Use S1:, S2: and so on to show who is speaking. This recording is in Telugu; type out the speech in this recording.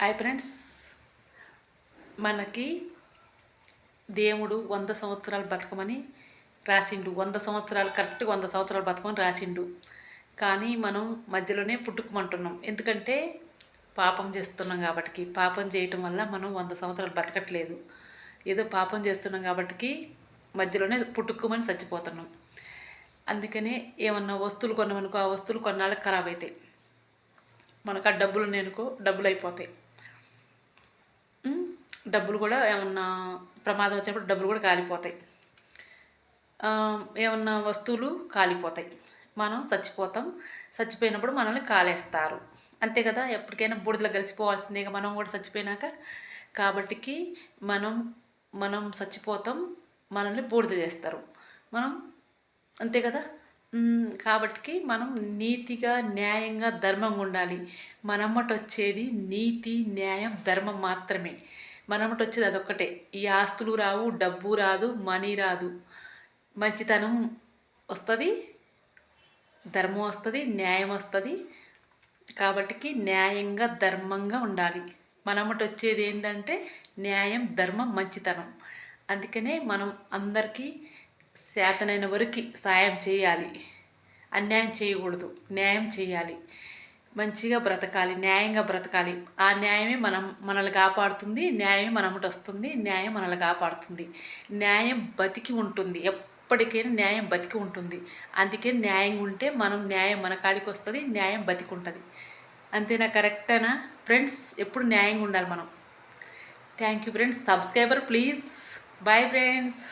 S1: హాయ్ ఫ్రెండ్స్, మనకి దేవుడు 100 సంవత్సరాలు బతకమని రాసిండు. 100 సంవత్సరాలు కరెక్ట్గా 100 సంవత్సరాలు బతకమని రాసిండు. కానీ మనం మధ్యలోనే పుట్టుకుమంటున్నాం. ఎందుకంటే పాపం చేస్తున్నాం కాబట్టి. పాపం చేయటం వల్ల మనం 100 సంవత్సరాలు బతకట్లేదు. ఏదో పాపం చేస్తున్నాం కాబట్టి మధ్యలోనే పుట్టుకుమని చచ్చిపోతున్నాం. అందుకనే ఏమన్నా వస్తువులు కొన్నామనుకో, ఆ వస్తువులు కొన్నాళ్ళకి ఖరాబ్ అవుతాయి. మనకు ఆ డబ్బులు ఉన్నాయనుకో, డబ్బులు అయిపోతాయి. డబ్బులు కూడా ఏమన్నా ప్రమాదం వచ్చినప్పుడు డబ్బులు కూడా కాలిపోతాయి. ఏమన్నా వస్తువులు కాలిపోతాయి. మనం చచ్చిపోతాం. చచ్చిపోయినప్పుడు మనల్ని కాలేస్తారు. అంతే కదా, ఎప్పటికైనా బూడిదలో కలిసిపోవాల్సిందే మనం కూడా చచ్చిపోయినాక. కాబట్టికి మనం మనం చచ్చిపోతాం, మనల్ని బూడిద చేస్తారు. మనం అంతే కదా. కాబట్టికి మనం నీతిగా, న్యాయంగా, ధర్మంగా ఉండాలి. మనమ్మట వచ్చేది నీతి, న్యాయం, ధర్మం మాత్రమే. మనమ్మట వచ్చేది అదొక్కటే. ఈ ఆస్తులు రావు, డబ్బు రాదు, మనీ రాదు. మంచితనం వస్తుంది, ధర్మం వస్తుంది, న్యాయం వస్తుంది. కాబట్టికి న్యాయంగా, ధర్మంగా ఉండాలి. మనమ్మట వచ్చేది ఏంటంటే న్యాయం, ధర్మం, మంచితనం. అందుకనే మనం అందరికీ చేతనైన వరకు సాయం చేయాలి. అన్యాయం చేయకూడదు, న్యాయం చేయాలి. మంచిగా బ్రతకాలి, న్యాయంగా బ్రతకాలి. ఆ న్యాయమే మనల్ని కాపాడుతుంది. న్యాయమే మనమ్మట వస్తుంది. న్యాయం మనల్ని కాపాడుతుంది. న్యాయం బతికి ఉంటుంది. ఎప్పటికైనా న్యాయం బతికి ఉంటుంది. అందుకే న్యాయంగా ఉంటే న్యాయం మన కాడికి వస్తుంది. న్యాయం బతికి ఉంటుంది. అంతేనా? కరెక్టేనా ఫ్రెండ్స్? ఎప్పుడు న్యాయంగా ఉండాలి మనం. Thank you friends. Subscriber please. Bye friends.